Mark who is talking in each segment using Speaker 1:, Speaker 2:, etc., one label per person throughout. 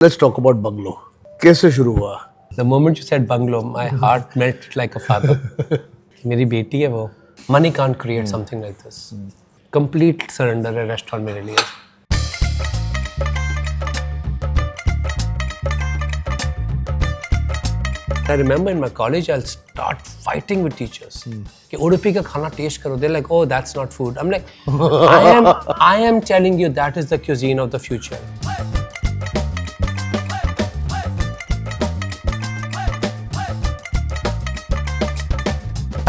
Speaker 1: Let's talk about bungalow. कैसे शुरू हुआ?
Speaker 2: The moment you said bungalow, my heart melted like a father. मेरी बेटी है वो. Money can't create something like this. Complete surrender है restaurant मेरे लिए. I remember in my college, I'll start fighting with teachers. कि उडुपी का खाना टेस्ट करो. They're like, oh, that's not food. I'm like, I am telling you that is the cuisine of the future.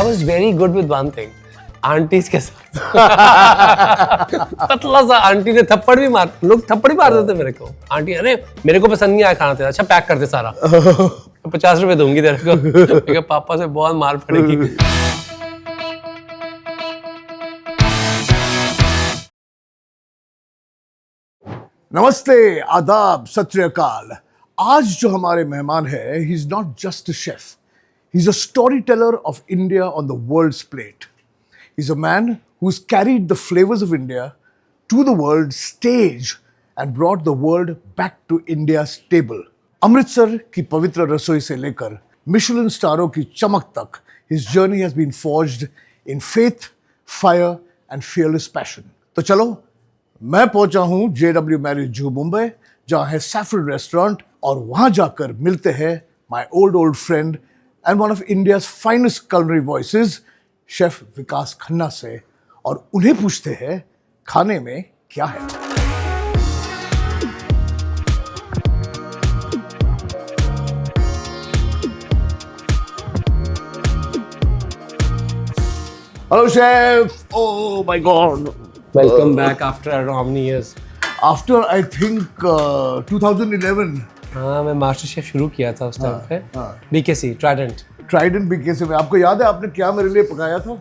Speaker 2: I was very good with one thing. Aunties के साथ पतला सा aunty ने थप्पड़ भी मार, लोग थप्पड़ भी मार देते मेरे को. आंटी, अरे मेरे को पसंद नहीं आया खाना तेरा, अच्छा पैक कर दे सारा. 50 रुपए दूंगी तेरे को. क्योंकि पापा से बहुत मार पड़ेगी.
Speaker 1: नमस्ते, आदाब, सत श्री अकाल. आज जो हमारे मेहमान है, he is not just a chef. He's a storyteller of India on the world's plate. He's a man who's carried the flavors of India to the world stage and brought the world back to India's table. Amritsar की पवित्र रसोई से लेकर Michelin स्टारों की चमक तक, his journey has been forged in faith, fire and fearless passion. तो चलो, मैं पहुंचा हूं JW Marriott जुहू मुंबई, जहां है सैफरन रेस्टोरेंट, और वहां जाकर मिलते हैं my old friend and one of India's finest culinary voices, chef Vikas Khanna से, और उन्हें पूछते हैं खाने में क्या है. Hello chef. Oh my god.
Speaker 2: Welcome back after I don't know how many years.
Speaker 1: After I think 2011.
Speaker 2: हाँ, मैं मास्टर शेफ शुरू किया था उस टाइम पे. BKC
Speaker 1: ट्राइडेंट BKC में. आपको याद है आपने क्या मेरे लिए पकाया था?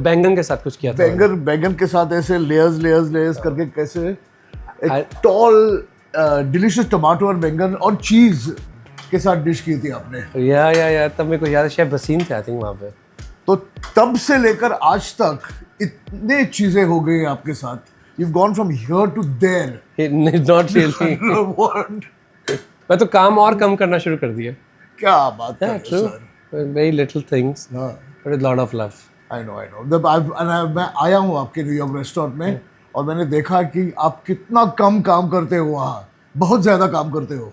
Speaker 2: बैंगन के साथ कुछ किया था.
Speaker 1: बैंगन के साथ ऐसे लेयर्स करके, कैसे एक टॉल डिलीशियस टमाटो और बैंगन और चीज के साथ डिश की थी आपने.
Speaker 2: या तब मेरे को याद है, शेफ वसीम थे आई थिंक वहाँ पे.
Speaker 1: तो तब से लेकर आज तक इतने चीजें हो गई आपके साथ. You've gone from here to there.
Speaker 2: Not really. मैं तो काम और कम करना शुरू कर दिया.
Speaker 1: क्या बात है
Speaker 2: sir. Very little things, but with lot of love.
Speaker 1: I know. मैं आया हूँ आपके न्यूयॉर्क रेस्टोरेंट में, और मैंने देखा कि आप कितना कम काम करते हो वहाँ. बहुत ज़्यादा काम करते हो.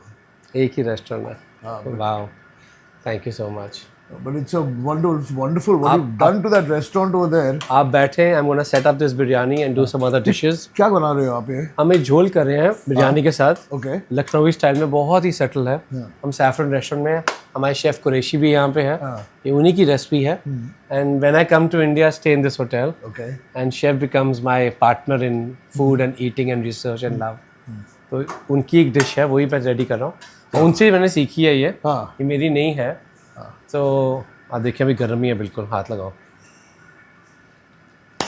Speaker 2: एक ही रेस्टोरेंट में. Wow. Thank you so much.
Speaker 1: But it's a wonderful what you've done to that restaurant over there.
Speaker 2: आप बैठे, I'm gonna set up this biryani and do some other dishes.
Speaker 1: क्या बना रहे हो आप ये?
Speaker 2: हम एक झोल कर रहे हैं बिरयानी के साथ.
Speaker 1: Okay.
Speaker 2: लखनवी स्टाइल में, बहुत ही सेटल है. हम सैफरन रेस्टोरेंट में, हमारे शेफ कुरैशी भी यहाँ पे है. ये उन्हीं की रेसिपी है. And when I come to India, stay in this hotel.
Speaker 1: Okay. And
Speaker 2: chef becomes my partner in food and eating and research and love. तो उनकी एक डिश है, वही मैं रेडी कर रहा हूँ. उनसे मैंने सीखी है ये. ये मेरी नहीं है. तो आप देखिए, अभी गर्म ही है बिल्कुल. हाथ लगाओ.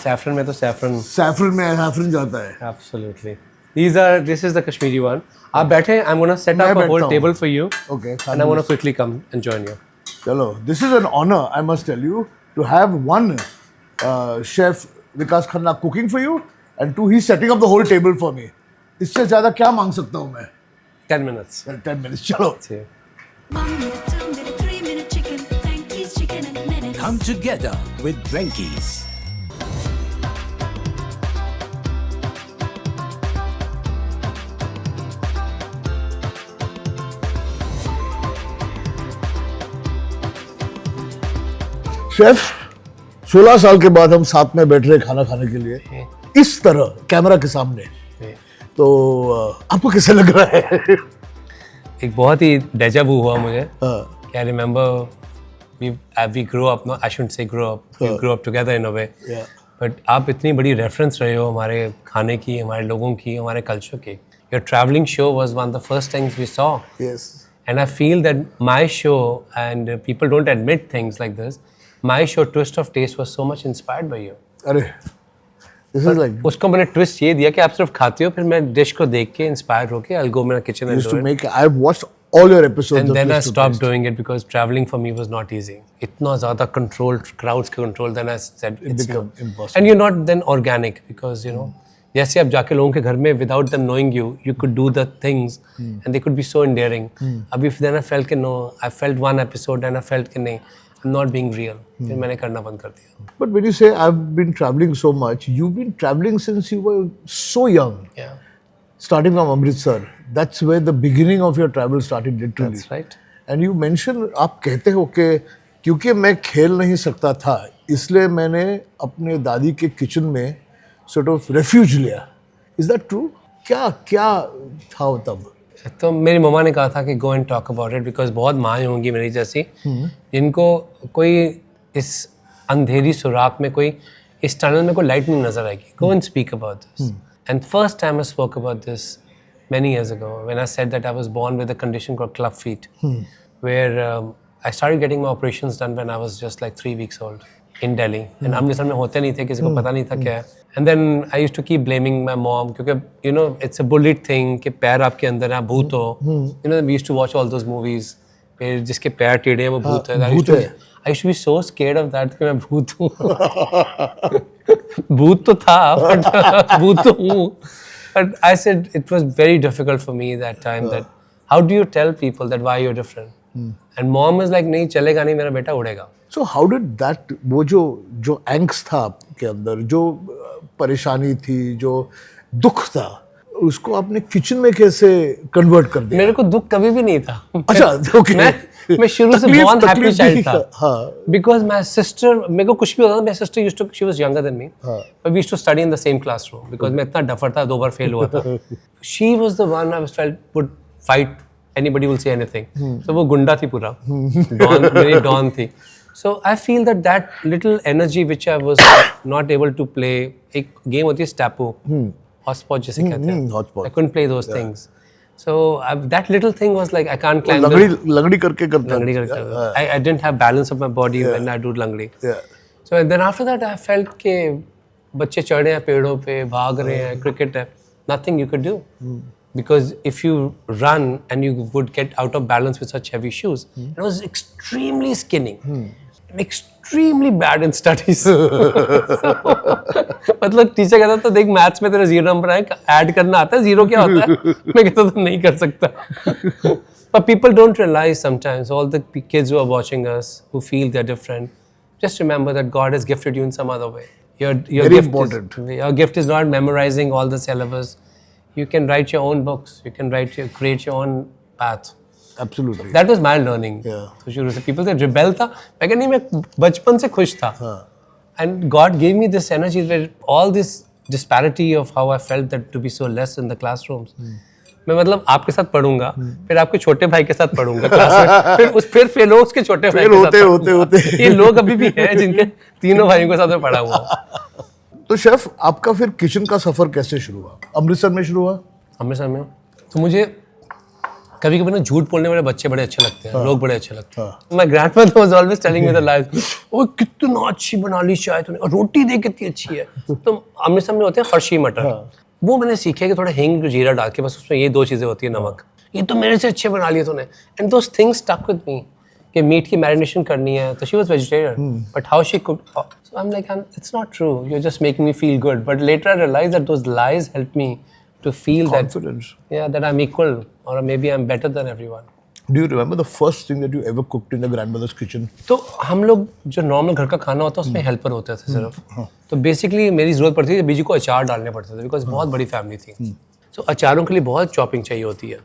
Speaker 2: सैफरन में तो सैफरन जाता है. Absolutely. This is the Kashmiri one. आप बैठे, I'm gonna set up a whole table for you.
Speaker 1: Okay.
Speaker 2: And I'm gonna quickly come and join you.
Speaker 1: चलो, this is an honor, I must tell you, to have one chef Vikas Khanna cooking for you, and two, he's setting up the whole table for me. इससे ज़्यादा क्या मांग सकता हूँ मैं?
Speaker 2: 10 minutes.
Speaker 1: 10 minutes. चलो.
Speaker 3: Come together with Venky's.
Speaker 1: Chef, 16 साल के बाद हम साथ में बैठ रहे खाना खाने के लिए, इस तरह कैमरा के सामने. तो आपको कैसे लग रहा है?
Speaker 2: एक बहुत ही डेजा वू हुआ मुझे. I remember we grew up, no, I shouldn't say grow up. We grew up together in a way.
Speaker 1: Yeah.
Speaker 2: But आप इतनी बड़ी रेफरेंस रहे हो हमारे खाने की, हमारे लोगों की, हमारे कल्चर की. Your traveling show was one of the first things we saw.
Speaker 1: Yes.
Speaker 2: And I feel that my show, and people don't admit things like this, my show Twist of Taste was so much inspired by you.
Speaker 1: अरे, this is like.
Speaker 2: उसको मैंने twist ये दिया कि आप सिर्फ खाते हो, फिर मैं डिश को देख के इंस्पायर होके I'll go in the kitchen and do it.
Speaker 1: I've watched all your episodes.
Speaker 2: And then I stopped doing it because traveling for me was not easy. इतना ज़्यादा controlled, crowds control. Then I said
Speaker 1: it became impossible.
Speaker 2: And you're not then organic because you know जैसे आप जाके लोगों के घर में without them knowing you could do the things and they could be so endearing. अभी then I felt कि no, I felt one episode and I felt कि नहीं, I am not being real. फिर मैंने करना बंद कर दिया.
Speaker 1: But when you say I've been traveling so much, you've been traveling since you were so young.
Speaker 2: Yeah,
Speaker 1: Starting from Amritsar, that's where the beginning of your travel started literally.
Speaker 2: that's right.
Speaker 1: And you mention, आप कहते हो कि क्योंकि मैं खेल नहीं सकता था इसलिए मैंने अपने दादी के किचन में sort of refuge लिया. Is that true? क्या क्या था तब?
Speaker 2: तो मेरी मम्मा ने कहा था कि go and talk about it, because बहुत माएँ होंगी मेरी जैसी जिनको कोई इस अंधेरी सुराख में, कोई इस टनल में कोई लाइट नहीं नजर आएगी. Go and speak about this. And first time I spoke about this many years ago when I said that I was born with a condition called club feet, where I started getting my operations done when I was just like 3 weeks old in Delhi. And Amritsar में होते नहीं थे, किसी को पता नहीं था क्या है. And then I used to keep blaming my mom क्योंकि you know it's a bullied thing कि पैर आपके अंदर है, भूत हो. You know we used to watch all those movies फिर जिसके पैर टेढ़े हैं वो भूत है. I used to be so scared of that कि मैं भूत हूँ. भूत तो था but भूत तो हूँ. But I said it was very difficult for me that time that how do you tell people that why you're different? And mom was like नहीं चलेगा नहीं, मेरा बेटा उड़ेगा.
Speaker 1: So how did that, वो जो angst था आपके अंदर, जो परेशानी थी, जो दुख था, उसको आपने किचन में कैसे कन्वर्ट कर दिया?
Speaker 2: मेरे को दुख कभी भी नहीं था.
Speaker 1: अच्छा, ओके.
Speaker 2: मैं शुरू से बहुत हैप्पी चाइल्ड था.
Speaker 1: हाँ.
Speaker 2: Because my sister, मेरे को कुछ भी होता था, my sister used to, she was younger than me, but we used to study in the same classroom because मैं इतना डफर था, 2 बार फेल हुआ था. She was the one I felt would fight anybody will say anything. So वो गुंडा थी पूरा. Dawn, मेरी डॉन थी. So I feel that little energy which I was not able to play, एक गेम होती है स्टैपो, हॉटस्पॉट जिसे कहते हैं.
Speaker 1: hotspot.
Speaker 2: I couldn't play those things. So that little thing was like I can't climb.
Speaker 1: लंगड़ी करके करता.
Speaker 2: Langdi karta. I didn't have balance of my body when I do langdi.
Speaker 1: Yeah.
Speaker 2: So and then after that I felt कि बच्चे चढ़े हैं पेड़ों पे, भाग रहे हैं, cricket है, nothing you could do. Because if you run and you would get out of balance with such heavy shoes, I was extremely skinny. Extremely bad in studies. मतलब टीचर कहता था देख मैथ्स में तेरा 0 नंबर आए, add करना आता है, 0 क्या होता है? मैं कहता था नहीं कर सकता. But people don't realize sometimes, all the kids who are watching us, who feel they're different, just remember that God has gifted you in some other way. Your
Speaker 1: Very
Speaker 2: gift
Speaker 1: important.
Speaker 2: Your gift is not memorizing all the syllabus. You can write your own books. You can create your own path.
Speaker 1: Absolutely.
Speaker 2: That was my learning.
Speaker 1: Yeah.
Speaker 2: तो शुरू से people से rebel था. मैं कहता नहीं, मैं बचपन से खुश था. And God gave me this energy where all this disparity of how I felt that to be so less in the classrooms. मैं मतलब आपके साथ पढ़ूंगा, फिर आपके छोटे भाई के साथ पढ़ूंगा क्लास में, फिर फेलोज के छोटे भाई के साथ होते. ये लोग अभी भी हैं जिनके तीनों भाइयों के साथ मैं पढ़ा हुआ.
Speaker 1: तो शेफ आपका फिर किचन का सफर कैसे शुरू हुआ? अमृतसर में शुरू हुआ?
Speaker 2: अमृतसर में. तो मुझे कभी कभी ना झूठ बोलने वाले बच्चे बड़े अच्छे लगते हैं, लोग बड़े अच्छे लगते हैं. My grandmother was always telling me the lies. ओए कितना अच्छी बना ली चाय तूने, और रोटी देख कितनी अच्छी है. तो अमृतसर में होते हैं फर्शी मटर, वो मैंने सीखे कि थोड़ा हींग जीरा डाल के बस उसमें ये 2 चीज़ें होती है, नमक. ये तो मेरे से अच्छे बना लिए तूने. And those things stuck with me कि मीट की मैरिनेशन करनी है. तो she was vegetarian but how she cooked, so I am like it's not true, you are just making me feel good. But later I realise that those lies help me to feel
Speaker 1: Confidence.
Speaker 2: that I'm equal or maybe I'm better than everyone.
Speaker 1: Do you remember the first thing that you ever cooked in the grandmother's kitchen?
Speaker 2: तो हम लोग जो normal घर का खाना होता है उसमें हेल्पर होते थे सिर्फ. तो बेसिकली मेरी ज़रूरत पड़ती थी बीजी को अचार डालने पड़ते थे बिकॉज बहुत बड़ी फैमिली थी. तो अचारों के लिए बहुत चॉपिंग चाहिए होती है,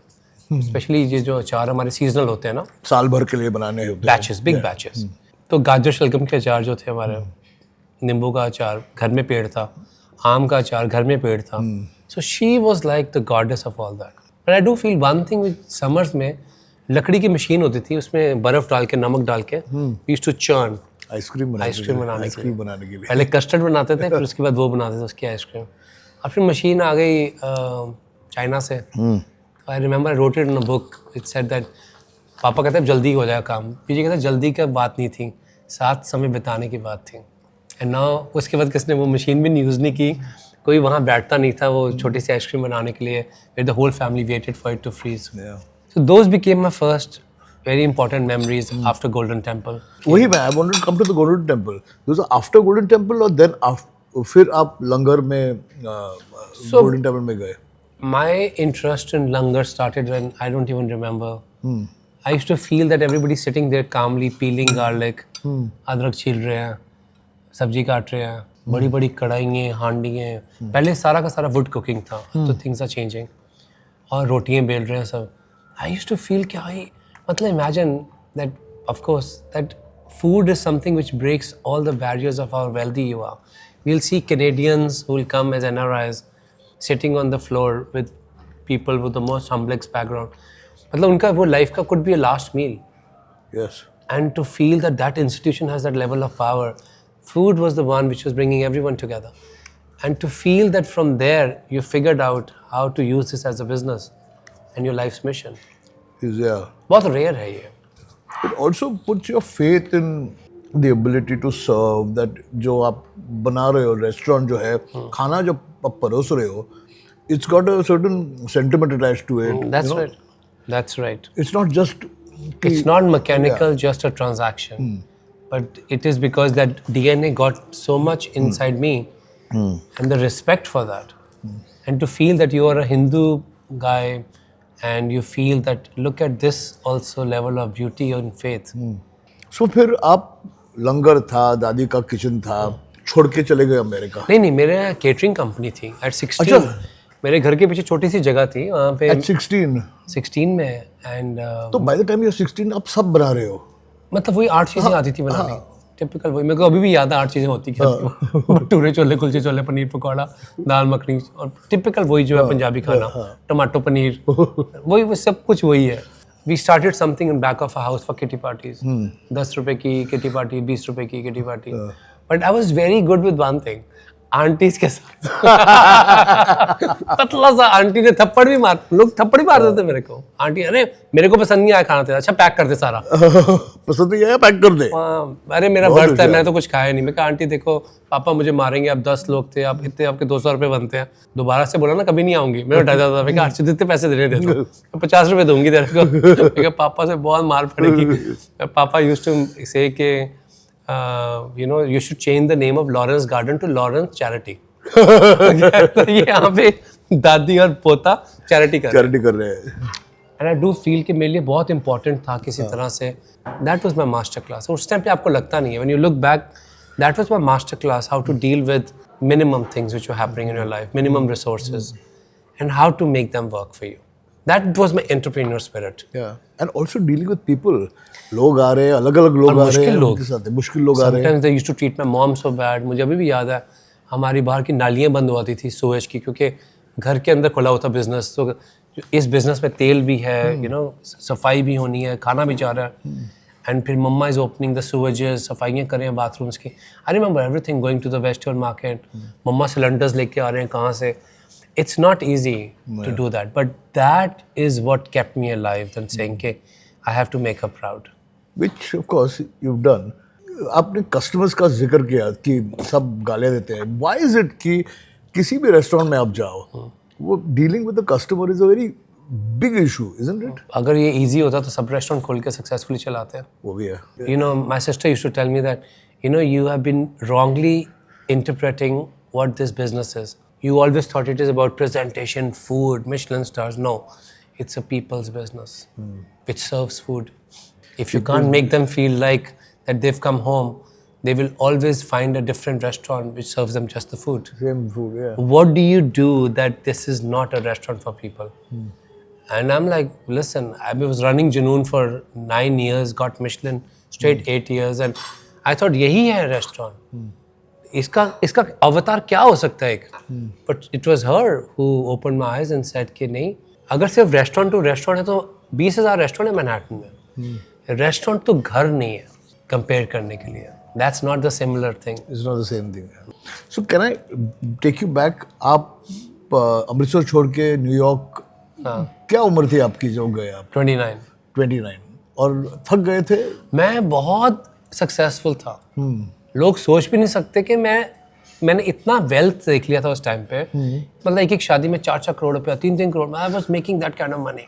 Speaker 2: स्पेशली ये जो अचार हमारे सीजनल होते हैं ना,
Speaker 1: साल भर के लिए बनाने होते हैं.
Speaker 2: Batches, big batches. तो गाजर शलगम के अचार जो थे हमारे, नींबू का अचार घर में पेड़ था, आम का अचार घर में पेड़ था. So she was like the goddess of all that. But I do feel one thing with summers में लकड़ी की मशीन होती थी, उसमें बर्फ डाल के नमक डाल के we used to churn
Speaker 1: ice cream बनाने के लिए.
Speaker 2: पहले कस्टर्ड बनाते थे, फिर उसके बाद वो बनाते थे उसकी आइसक्रीम. और फिर मशीन आ गई चाइना से. तो I remember I wrote it in a book, it said that पापा कहते हैं जल्दी हो जाएगा काम. पीछे कहते हैं जल्दी का बात नहीं थी, साथ समय बिताने की बात थी. एंड नाउ उसके बाद किसने वो मशीन भी यूज़ नहीं की, कोई वहाँ बैठता नहीं था वो छोटी सी आइसक्रीम बनाने के लिए. The whole family waited for it to freeze. So those became my first very important memories after Golden Temple.
Speaker 1: वही मैं, I wanted to come to the Golden Temple. Those are after Golden Temple और देन फिर आप लंगर में गोल्डन टेम्पल में गए?
Speaker 2: My interest in langar started when I don't even remember. I used to feel that everybody sitting there calmly peeling garlic, अदरक छील रहे हैं, सब्जी काट रहे हैं, बड़ी बड़ी कढ़ाइयाँ, हांडियाँ. पहले सारा का सारा वुड कुकिंग था, तो थिंग्स आर चेंजिंग. और रोटियाँ बेल रहे हैं सब. I used to feel कि आई मतलब imagine that of course that food is something which breaks all the barriers of how wealthy you are. We'll see Canadians who will come as NRIs sitting on the floor with people with the most complex background. मतलब उनका वो life का could be a last meal.
Speaker 1: Yes.
Speaker 2: And to feel that that institution has that level of power, food was the one which was bringing everyone together. And to feel that from there you figured out how to use this as a business and your life's mission.
Speaker 1: Yeah.
Speaker 2: बहुत rare है ये.
Speaker 1: It also puts your faith in the ability to serve. That जो आप बना रहे हो restaurant जो है, खाना जो आप परोस रहे हो, it's got a certain sentiment attached to it.
Speaker 2: That's
Speaker 1: you know?
Speaker 2: right. That's right.
Speaker 1: It's not just
Speaker 2: It's not mechanical, just a transaction. But it is because that DNA got so much inside me and the respect for that. And to feel that you are a Hindu guy and you feel that look at this also level of beauty and faith.
Speaker 1: So फिर आप लंगर था, दादी का kitchen था, छोड़ के चले गए अमेरिका?
Speaker 2: नहीं मेरे केटरिंग कंपनी थी at 16.
Speaker 1: अच्छा।
Speaker 2: मेरे घर के पीछे छोटी सी जगह थी वहाँ पे.
Speaker 1: At 16?
Speaker 2: 16 में and
Speaker 1: तो by the time you're 16 आप सब बना रहे हो?
Speaker 2: मतलब वही 8 चीजें आती थी बनानी. टिपिकल वही मेरे को अभी भी याद है 8 चीजें होती क्या थी. भटूरे छोले कुलचे छोले पनीर पकौड़ा दाल मखनी और टिपिकल वही जो है पंजाबी खाना. टमाटो पनीर वही वो सब कुछ वही है. We started something in back of a house for kitty parties. 10 रुपए की किटी पार्टी, 20 रुपए की kitty party. But I was very good with one thing, aunties के साथ. पतला सा आंटी ने थप्पड़ भी मार, लोग थप्पड़ भी मार देते मेरे को. आंटी अरे मेरे को पसंद नहीं आया खाना तेरा, अच्छा पैक कर दे सारा.
Speaker 1: पसंद नहीं आया पैक कर दे.
Speaker 2: अरे मेरा बर्थ है, मैंने तो कुछ खाया नहीं. मैं कहा आंटी देखो पापा मुझे मारेंगे, आप 10 लोग थे, आप इतने आपके 200 रुपये बनते हैं. दोबारा से बोला ना कभी नहीं आऊंगी. मैं डर जाता था. मैं कहा अर्चित इतने पैसे देने दे दो, 50 रुपये दूंगी तेरे को. मैं कहा पापा से बहुत मार पड़ेगी. पापा यूज्ड टू से के you know you should change the name of Lawrence Garden to Lawrence Charity. तो ये यहाँ पे दादी और पोता चैरिटी कर
Speaker 1: रहे हैं.
Speaker 2: एंड आई डू फील कि मेरे लिए बहुत इंपॉर्टेंट था किसी तरह से. That was my master class. उस टाइम पे आपको लगता नहीं है, when you look back that was my master class, how to deal with minimum things which were happening in your life, minimum resources and how to make them work for you. That was my entrepreneur spirit.
Speaker 1: And also dealing with people. लोग आ रहे हैं, अलग-अलग लोग आ रहे हैं, उनके साथ मुश्किल लोग आ रहे हैं.
Speaker 2: Sometimes they used to treat my mom so bad. मुझे अभी भी याद है हमारी बाहर की नालियाँ बंद होती थी सुएज की, क्योंकि घर के अंदर खुला होता बिजनेस. तो इस बिजनेस में तेल भी है, यू नो सफाई भी होनी है, खाना भी जा रहा है. एंड फिर mamma is opening the sewages, सफाइयाँ करें बाथरूम्स की. I remember everything, going to the western market. Mamma cylinders लेके आ रहे हैं कहाँ से. It's not easy to do that, but that is what kept me alive than saying कि I have to make her proud.
Speaker 1: Which of course you've done. आपने customers का जिक्र किया कि सब गालियाँ देते हैं. Why is it कि किसी भी रेस्टोरेंट में आप जाओ, वो dealing with the customer is a very big issue, isn't it?
Speaker 2: अगर ये easy होता तो सब रेस्टोरेंट खोल के सक्सेसफुली चलाते हैं.
Speaker 1: वो भी है.
Speaker 2: You know, my sister used to tell me that, you know, you have been wrongly interpreting what this business is. You always thought it is about presentation, food, Michelin stars. No, it's a people's business which serves food. If you can't make them feel like that they've come home, they will always find a different restaurant which serves them just the food.
Speaker 1: Same food, yeah.
Speaker 2: What do you do that this is not a restaurant for people? And I'm like, listen, I was running Junoon for 9 years, got Michelin straight 8 years, and I thought यही है restaurant. इसका अवतार क्या हो सकता है एक. But it was her who open my eyes and said कि नहीं, अगर सिर्फ रेस्टोरेंट टू रेस्टोरेंट है तो 20,000 रेस्टोरेंट है मैनहट्टन में. रेस्टोरेंट तो घर नहीं है कंपेयर करने के लिए. That's not the similar thing.
Speaker 1: It's not the same thing. So can I take you back. आप अमृतसर छोड़ के न्यूयॉर्क, क्या उम्र थी आपकी जब गए आप? 29. और थक गए थे? मैं
Speaker 2: बहुत सक्सेसफुल था. लोग सोच भी नहीं सकते कि मैंने इतना वेल्थ देख लिया था उस टाइम पे. मतलब एक शादी में 4-4 करोड़ रुपया, 3-3 crore. I was making that kind of money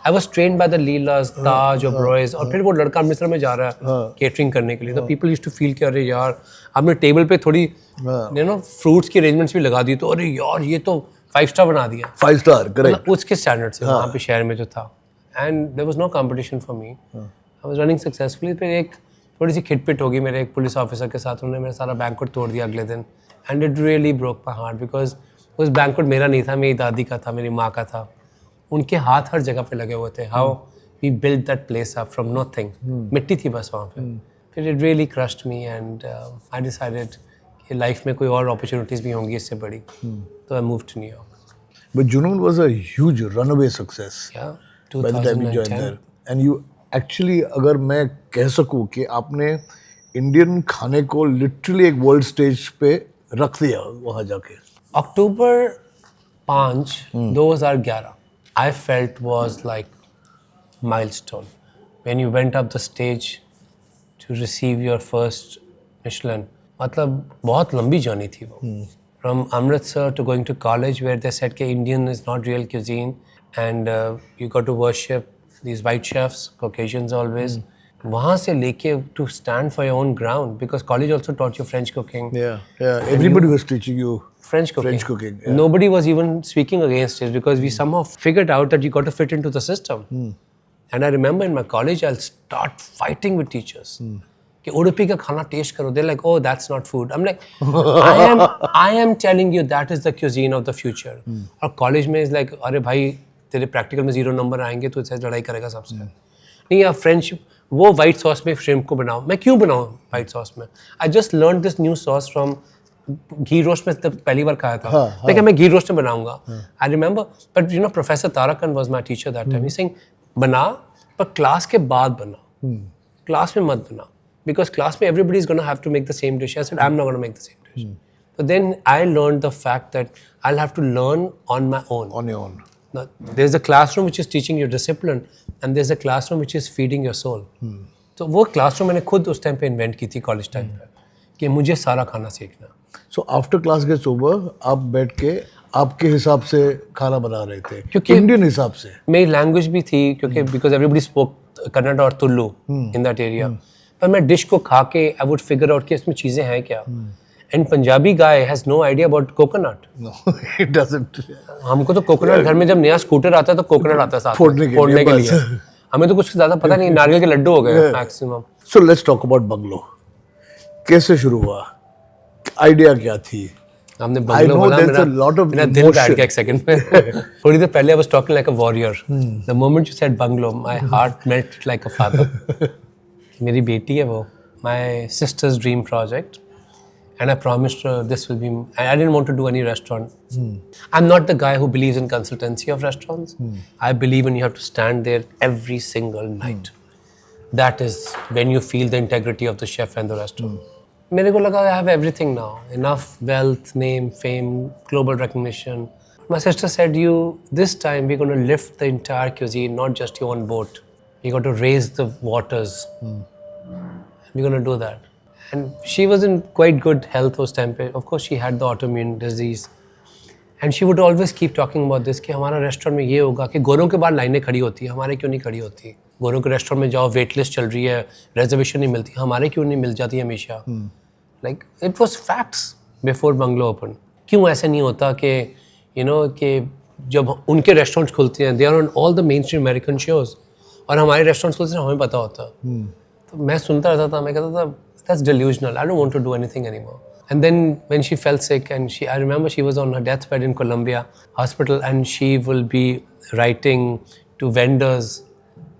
Speaker 2: I was trained by the Leelas, Taj और ब्रॉयज, और फिर वो लड़का अमृतसर में जा रहा है केटरिंग करने के लिए, तो पीपल यूज्ड टू फील कि अरे यार आपने टेबल पे थोड़ी यू नो फ्रूट्स की अरेंजमेंट्स भी लगा दी, तो अरे यार ये तो 5 स्टार बना दिया,
Speaker 1: 5 स्टार करेक्ट,
Speaker 2: उसके स्टैंडर्ड से वहाँ पे शहर में जो था, and there was no competition for me, I was running successfully. फिर एक थोड़ी सी खिटपिट होगी मेरे एक पुलिस ऑफिसर के साथ, उन्होंने मेरा सारा बैंक्वेट तोड़ दिया अगले दिन, and it really broke my heart because उस बैंक्वेट मेरा नहीं था, मेरी दादी का था, मेरी माँ का था, उनके हाथ हर जगह पे लगे हुए थे। How we build that place up from nothing, मिट्टी थी बस वहाँ पे। फिर it really crushed me and I decided कि लाइफ में कोई और अपॉर्चुनिटीज़ भी होंगी इससे बड़ी, तो I moved to New York.
Speaker 1: But Junoon was a huge runaway success
Speaker 2: Yeah,
Speaker 1: by the time you joined
Speaker 2: 2010.
Speaker 1: there. And you actually, अगर मैं कह सकूँ कि आपने इंडियन खाने को लिटरली एक वर्ल्ड स्टेज पे रख दिया वहाँ जाके।
Speaker 2: अक्टूबर 5, 2011, I felt was like milestone when you went up the stage to receive your first Michelin. मतलब बहुत लंबी जर्नी थी वो, from Amritsar to going to college where they said कि Indian is not real cuisine and you got to worship these white chefs, Caucasians always. वहाँ से लेके to stand for your own ground because college also taught you French cooking.
Speaker 1: Yeah. Everybody was teaching you
Speaker 2: French cooking.
Speaker 1: French cooking. Yeah.
Speaker 2: Nobody was even speaking against it because we somehow figured out that you got to fit into the system. And I remember in my college, I'll start fighting with teachers. कि उडुपी का खाना test करो. They're like, oh, that's not food. I'm like, I am telling you that is the cuisine of the future. और college में is like, अरे भाई तेरे practical में 0 नंबर आएंगे तो इससे लड़ाई करेगा सबसे. नहीं आप फ्रेंच वो वाइट सॉस में श्रिम्प को बनाओ. मैं क्यों बनाऊँ वाइट सॉस में? I just learn this new sauce from ghee roast में तब पहली बार खाया था. लेकिन मैं घी रोस्ट में बनाऊंगा. I remember but you know professor Tarakan was my teacher that time. He saying बना पर क्लास के बाद बना. क्लास में मत बना. Because class में everybody is going to have to make the same dish. I said, I'm not going to make the same dish. But then I learned the fact that I'll have to learn on my own.
Speaker 1: On your own.
Speaker 2: Now, there's a classroom which is teaching you discipline and there's a classroom which is feeding your soul. तो वो classroom मैंने खुद उस time पे invent की थी college time पे कि मुझे सारा खाना सीखना.
Speaker 1: So after class gets over, आप बैठ के आपके हिसाब से खाना बना रहे थे.
Speaker 2: क्योंकि
Speaker 1: इंडियन हिसाब से.
Speaker 2: मेरी लैंग्वेज भी थी क्योंकि because everybody spoke कन्नड़ और तुलु in that area. पर मैं डिश को खा के आई वुड फिगर आउट कि इसमें चीज़ें हैं क्या. And Punjabi guy has no idea about coconut.
Speaker 1: It doesn't.
Speaker 2: हमको तो कोकोनट घर में जब नया स्कूटर आता है तो कोकोनट आता है साथ
Speaker 1: फोड़ने के लिए
Speaker 2: हमें तो कुछ ज़्यादा पता नहीं. नारियल के लड्डू हो गए maximum.
Speaker 1: So let's talk about bungalow. कैसे शुरू हुआ? आइडिया क्या थी?
Speaker 2: हमने बंगलो बोला मेरा दिल बैठ गया एक सेकंड में. थोड़ी देर पहले I was talking like a warrior. The moment you said bungalow my heart melted like a father. मेरी बेटी है वो. My sister's dream project and I promised her this will be. I didn't want to do any restaurant. I'm not the guy who believes in consultancy of restaurants. I believe in you have to stand there every single night. That is when you feel the integrity of the chef and the restaurant. मेरे को लगा I have everything now. Enough wealth, name, fame, global recognition. My sister said, this time we're going to lift the entire cuisine, not just your own boat. You got to raise the waters. We're going to do that. And she was in quite good health those time पे. Of course, she had the autoimmune disease. And she would always keep talking about this कि हमारा restaurant में ये होगा कि गोरों के बाद लाइनें खड़ी होती है, हमारे क्यों नहीं खड़ी होती. गोरों के रेस्टोरेंट में जाओ वेट लिस्ट चल रही है, रिजर्वेशन नहीं मिलती, हमारे क्यों नहीं मिल जाती हमेशा. Like it was facts before bungalow open. क्यों ऐसा नहीं होता कि यू नो कि जब उनके रेस्टोरेंट्स खुलते हैं they are on all the mainstream American shows और हमारे रेस्टोरेंट्स खुलते हैं हमें पता होता. तो मैं सुनता रहता था. मैं कहता था that's delusional. I don't want to do anything anymore. And then when she fell sick and I remember she was on her deathbed in Columbia Hospital and she will be writing to vendors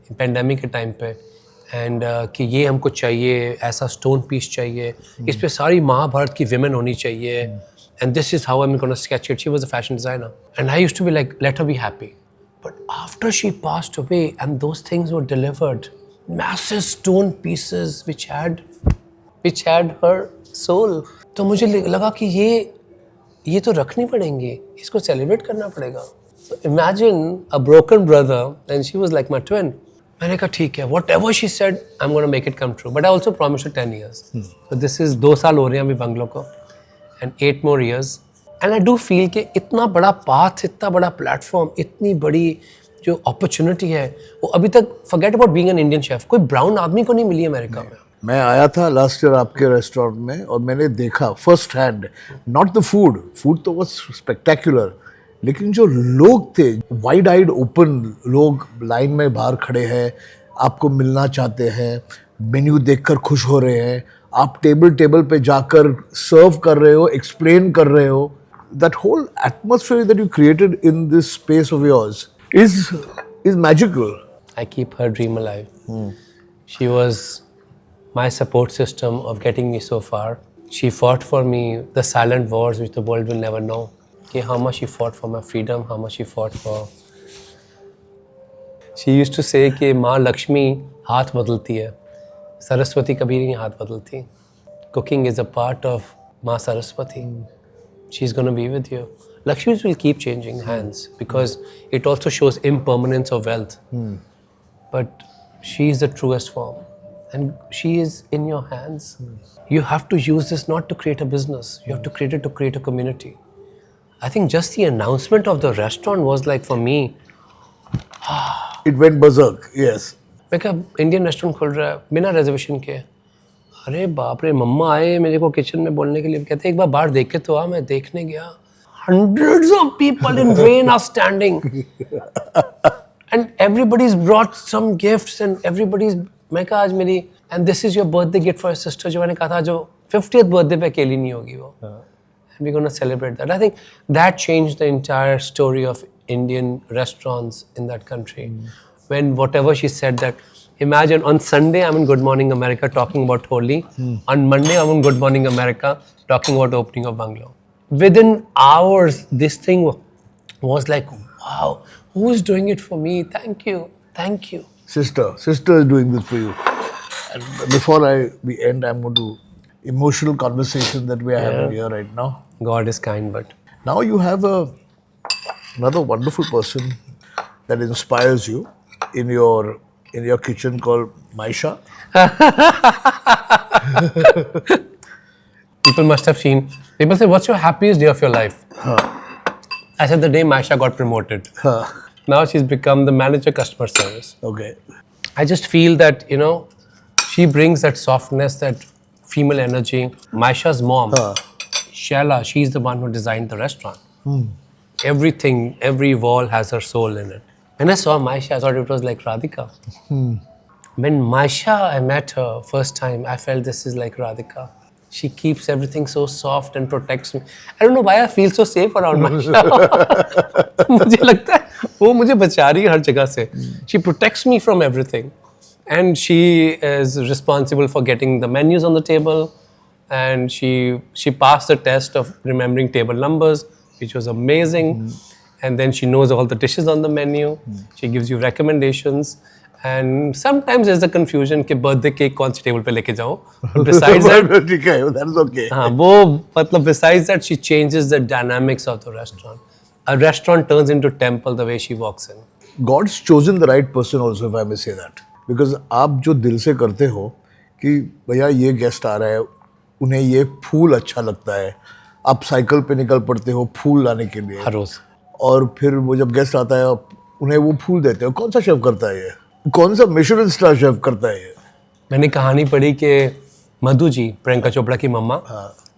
Speaker 2: in pandemic के time पे and कि ये हमको चाहिए, ऐसा stone piece चाहिए, इस पे सारी महाभारत की women होनी चाहिए and this is how I'm going to sketch it. She was a fashion designer and I used to be like, let her be happy. But after she passed away and those things were delivered, massive stone pieces which had her soul. तो मुझे लगा कि ये तो रखनी पड़ेंगे, इसको celebrate करना पड़ेगा. So imagine a broken brother and she was like my twin. मैंने कहा ठीक है, whatever she said, I'm going to make it come true. But I also promised her 10 years. So this is 2 साल हो रहे हैं अभी बंगलो को and 8 more years. And I do feel कि इतना बड़ा path, इतना बड़ा platform, इतनी बड़ी जो अपॉर्चुनिटी है वो अभी तक forget about being an Indian chef कोई ब्राउन आदमी को नहीं मिली अमेरिका में.
Speaker 1: मैं आया था लास्ट ईयर आपके रेस्टोरेंट में और मैंने देखा first hand, not the food तो वाज स्पेक्टेकुलर, लेकिन जो लोग थे वाइड आइड ओपन, लोग लाइन में बाहर खड़े हैं, आपको मिलना चाहते हैं, मेन्यू देखकर खुश हो रहे हैं, आप टेबल पे जाकर सर्व कर रहे हो, एक्सप्लेन कर रहे हो. That whole atmosphere that you created in this space of yours is magical.
Speaker 2: I keep her dream alive. She was my support system of getting me so far. She fought for me the silent wars which the world will never know. कि how much she fought for my freedom, how much she fought for. She used to say कि माँ लक्ष्मी हाथ बदलती है, सरस्वती कभी नहीं हाथ बदलती. Cooking is a part of माँ Saraswati. She's going to be with you. Lakshmis will keep changing hands because it also shows impermanence of wealth. But she is the truest form and she is in your hands. You have to use this not to create a business. You have to create it to create a community. I think just the announcement of the restaurant was like for me.
Speaker 1: It went berserk, yes.
Speaker 2: मैं क्या Indian restaurant खोल रहा है बिना reservation के. अरे बाप रे, मम्मा आए मेरे को किचन में बोलने के लिए, कहते एक बार बाहर देख के तो आ. मैं देखने गया, hundreds of people in rain are standing and everybody's brought some gifts and everybody's. मैं कहा आज मेरी and this is your birthday gift for your sister, जो मैंने कहा था जो 50th birthday पे अकेली नहीं होगी वो. And we're going to celebrate that. I think that changed the entire story of Indian restaurants in that country. When whatever she said, that imagine on Sunday I'm in Good Morning America talking about Holi. On Monday I'm in Good Morning America talking about opening of bungalow. Within hours, this thing was like, wow, who is doing it for me? Thank you, thank you.
Speaker 1: Sister is doing this for you. And before we end, I'm going to emotional conversation that we are having here right now.
Speaker 2: God is kind, but
Speaker 1: Now you have another wonderful person that inspires you in your kitchen called Maisha.
Speaker 2: people must have seen. People say, what's your happiest day of your life? I said the day Maisha got promoted. Now she's become the manager customer service.
Speaker 1: Okay.
Speaker 2: I just feel that, she brings that softness, that female energy. Maisha's mom, Shaila, she's the one who designed the restaurant. Everything, every wall has her soul in it. When I saw Maisha, I thought it was like Radhika. When Maisha, I met her first time, I felt this is like Radhika. She keeps everything so soft and protects me. I don't know why I feel so safe around Maisha. मुझे लगता है वो मुझे बचा रही है हर जगह से. She protects me from everything. And she is responsible for getting the menus on the table. And she passed the test of remembering table numbers, which was amazing. And then she knows all the dishes on the menu. She gives you recommendations. And sometimes there's a confusion कि birthday cake कौन सी table पे लेके जाऊँ. But besides that,
Speaker 1: ठीक है, that is okay.
Speaker 2: हाँ वो मतलब besides that she changes the dynamics of the restaurant. A restaurant turns into temple the way she walks in.
Speaker 1: God's chosen the right person also, if I may say that. Because आप जो दिल से करते हो कि भैया ये guest आ रहा है, उन्हें ये फूल अच्छा लगता है, आप साइकिल पे निकल पड़ते हो फूल लाने के लिए
Speaker 2: हर रोज.
Speaker 1: और फिर वो जब गेस्ट आता है आप उन्हें वो फूल देते हो. कौन सा शेफ करता है ये? कौन सा मिशेलिन स्टार शेफ करता है ये?
Speaker 2: मैंने कहानी पढ़ी कि मधु जी, प्रियंका चोपड़ा की मम्मा,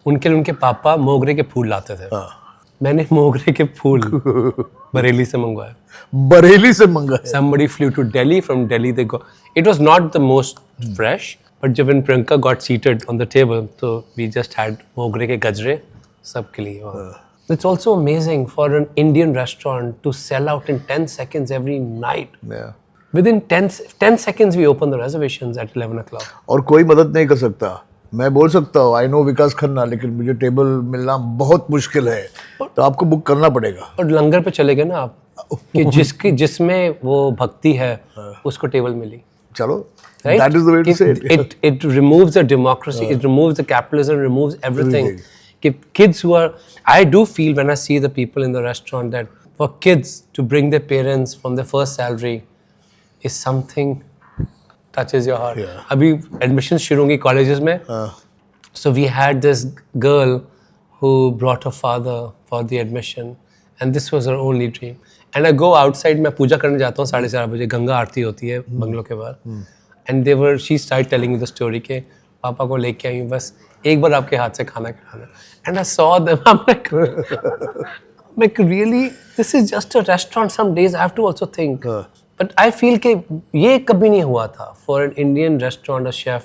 Speaker 2: उनके लिए उनके पापा मोगरे के फूल लाते थे. मैंने मोगरे के फूल बरेली से मंगवाए.
Speaker 1: बरेली से मंगाए.
Speaker 2: Somebody flew to Delhi. From Delhi they go. It was not the most fresh, but जब when Priyanka got seated on the table, so we just had मोगरे के गजरे सबके लिए. It's also amazing for an Indian restaurant to sell out in 10 seconds every night.
Speaker 1: Yeah.
Speaker 2: Within 10 seconds we open the reservations at 11 o'clock.
Speaker 1: और कोई मदद नहीं कर सकता. मैं बोल सकता हूँ आई नो विकास खन्ना, लेकिन मुझे टेबल मिलना बहुत मुश्किल है, तो आपको बुक करना पड़ेगा.
Speaker 2: और लंगर पे चले गए ना आप कि जिसमें वो भक्ति है उसको टेबल मिली.
Speaker 1: चलो,
Speaker 2: right?
Speaker 1: that is the way to say it.
Speaker 2: It removes the democracy, it removes the capitalism, removes everything. Kids who are, I do feel when I see the people in the restaurant that for kids to bring their parents from their first salary is something touches your heart.
Speaker 1: Yeah.
Speaker 2: अभी admissions शुरू होंगी colleges में. So we had this girl who brought her father for the admission, and this was her only dream. And I go outside, मैं पूजा करने जाता हूँ 4:30 बजे, गंगा आरती होती है बंगलों के बाहर, and devar she start telling the story के पापा को लेके आई हूँ, बस एक बार आपके हाथ से खाना खिलाना, and I saw them, I'm like really this is just a restaurant, some days I have to also think, but I feel कि ये कभी नहीं हुआ था for an Indian restaurant a chef,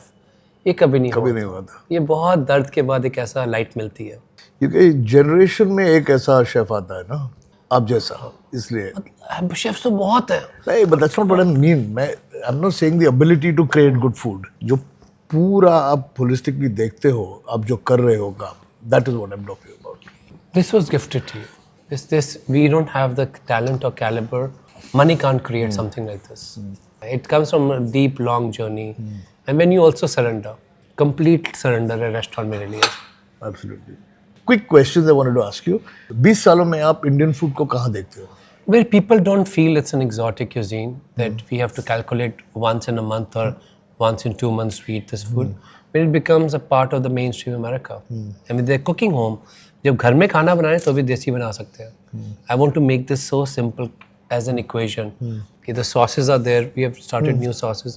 Speaker 2: ये कभी नहीं
Speaker 1: हुआ था।
Speaker 2: ये बहुत दर्द के बाद एक ऐसा लाइट मिलती है,
Speaker 1: क्योंकि जनरेशन में एक ऐसा शेफ आता है ना आप जैसा, इसलिए
Speaker 2: शेफ्स तो बहुत है।
Speaker 1: नहीं, but that's not what I mean. I'm not saying the ability to create good food. जो पूरा आप holistically देखते हो, आप जो कर रहे हो काम, that is what I'm talking about.
Speaker 2: This was gifted to you. This we don't have the talent or caliber. Money can't create something like this. It comes from a deep, long journey. And when you also surrender, complete surrender a restaurant मेरे लिए।
Speaker 1: Absolutely. Quick questions I wanted to ask you. 20 सालों में आप Indian food को कहाँ देखते हो?
Speaker 2: Where people don't feel it's an exotic cuisine that we have to calculate once in a month or once in 2 months we eat this food. When it becomes a part of the mainstream America. And with their cooking home, जब घर में खाना बनाए तो भी देसी बना सकते हैं। I want to make this so simple as an equation. कि the sauces are there, we have started new sauces.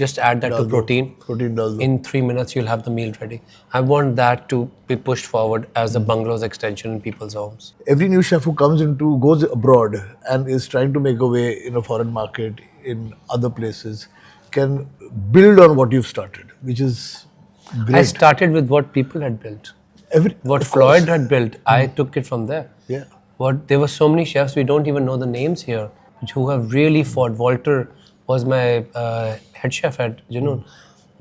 Speaker 2: Just add that to protein.
Speaker 1: Protein डाल दो।
Speaker 2: In 3 minutes you'll have the meal ready. I want that to be pushed forward as the bungalows extension in people's homes.
Speaker 1: Every new chef who goes abroad and is trying to make a way in a foreign market, in other places, can build on what you've started, which is great.
Speaker 2: I started with what people had built. What Floyd had built, I took it from there.
Speaker 1: Yeah.
Speaker 2: There were so many chefs, we don't even know the names here, who have really fought. Walter was my head chef at Junoon.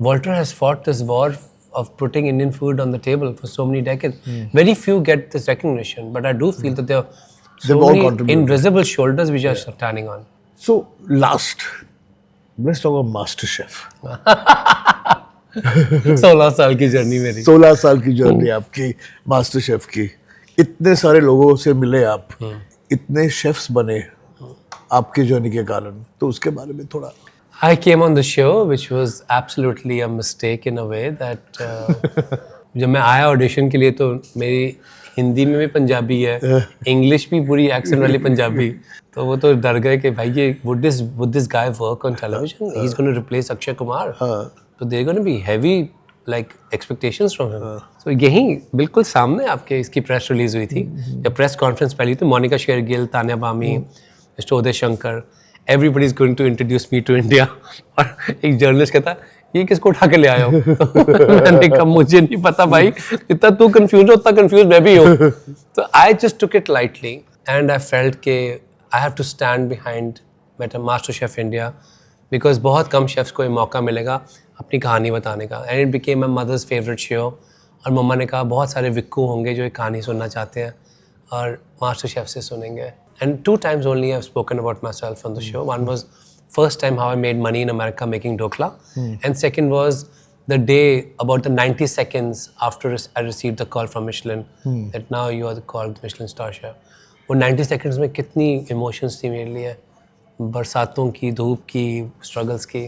Speaker 2: Walter has fought this war of putting Indian food on the table for so many decades. Very few get this recognition, but I do feel that there are so
Speaker 1: They've all
Speaker 2: many
Speaker 1: contributed.
Speaker 2: invisible shoulders which are standing on.
Speaker 1: So last, let's talk about Master Chef.
Speaker 2: 16 साल की journey मेरी।
Speaker 1: 16 साल की journey आपकी master chef की, इतने सारे लोगों से मिले आप, इतने शेफ्स बने आपके जर्नी के कारण, तो उसके बारे में थोड़ा।
Speaker 2: I came on the show, which was absolutely a mistake in a way that जब मैं आया ऑडिशन के लिए तो मेरी हिंदी में भी पंजाबी है, इंग्लिश भी पूरी एक्सेंट वाली पंजाबी, तो वो तो डर गए कि भाई ये would this guy work on television? He's going to replace Akshay Kumar. So they're going to be heavy like expectations from him. So यहीं बिल्कुल सामने आपके इसकी प्रेस रिलीज हुई थी, जब प्रेस कॉन्फ्रेंस पहली थी, मोनिका शेरगिल, तान्या बामी, mister Uday Shankar, everybody is going to introduce me to India. और एक जर्नलिस्ट कहता ये किसको उठा के ले आया हो? मैंने कहा मुझे नहीं पता भाई, इतना तू कंफ्यूज हो उतना कंफ्यूज मैं भी हूँ। तो I just took it lightly and I felt कि I have to stand behind Master Chef India because बहुत कम शेफ्स को ये मौका मिलेगा अपनी कहानी बताने का, and it became my mother's favorite show. और मम्मा ने कहा बहुत सारे विक्कू होंगे जो ये कहानी सुनना चाहते हैं और मास्टर शेफ से सुनेंगे। And 2 times only I've spoken about myself on the show. One was first time how I made money in America making dokla, and second was the day about the 90 seconds after I received the call from Michelin that now you are the called Michelin star chef. वो 90 seconds में कितनी emotions थी मेरे लिए, बरसातों की, धूप की, struggles की।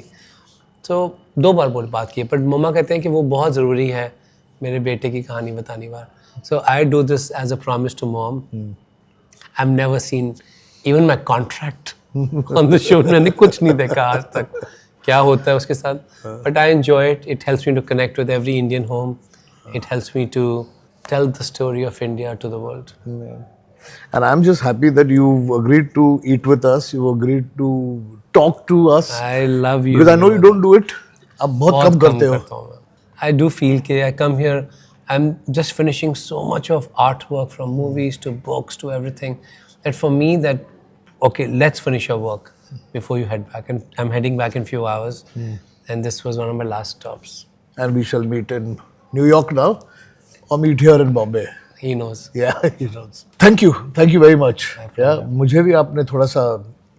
Speaker 2: तो 2 बार बात की, पर मम्मा कहते हैं कि वो बहुत ज़रूरी है मेरे बेटे की कहानी बताने बार। So I do this as a promise to mom. I've never seen even my contract on the show. मैंने कुछ नहीं देखा आज तक क्या होता है उसके साथ, but I enjoy it. It helps me to connect with every Indian home. It helps me to tell the story of India to the world.
Speaker 1: And I'm just happy that you've agreed to eat with us. You've agreed to talk to us.
Speaker 2: I love you.
Speaker 1: Because I know you don't do it. आप बहुत कम करते हो.
Speaker 2: I do feel कि I come here, I'm just finishing so much of artwork from movies to books to everything that for me that, okay, let's finish your work before you head back. And I'm heading back in few hours. And this was one of my last stops.
Speaker 1: And we shall meet in New York now or meet here in Bombay.
Speaker 2: He knows.
Speaker 1: Yeah, he knows. Thank you very much. Yeah, मुझे भी आपने थोड़ा सा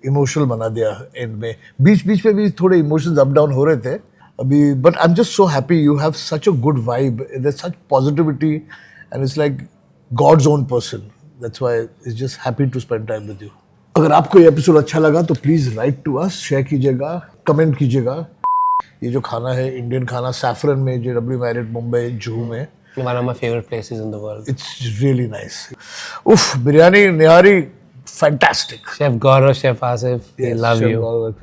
Speaker 1: emotional बना दिया and में, बीच में भी थोड़े इमोशंस अप डाउन हो रहे थे अभी, but I am just so happy you have such a good vibe, there such positivity and it's like God's own person, that's why it's just happy to spend time with you. अगर आपको ये episode अच्छा लगा तो please write to us, share कीजिएगा, comment कीजिएगा। ये जो खाना है इंडियन खाना सैफरन में, JW Marriott मुंबई जुहू में,
Speaker 2: one of my favorite places in the world.
Speaker 1: It's really nice. Uff, biryani, nihari, fantastic.
Speaker 2: Chef Gaurav, Chef Asif, we
Speaker 1: Yes,
Speaker 2: love
Speaker 1: Chef
Speaker 2: you.
Speaker 1: Gaurav.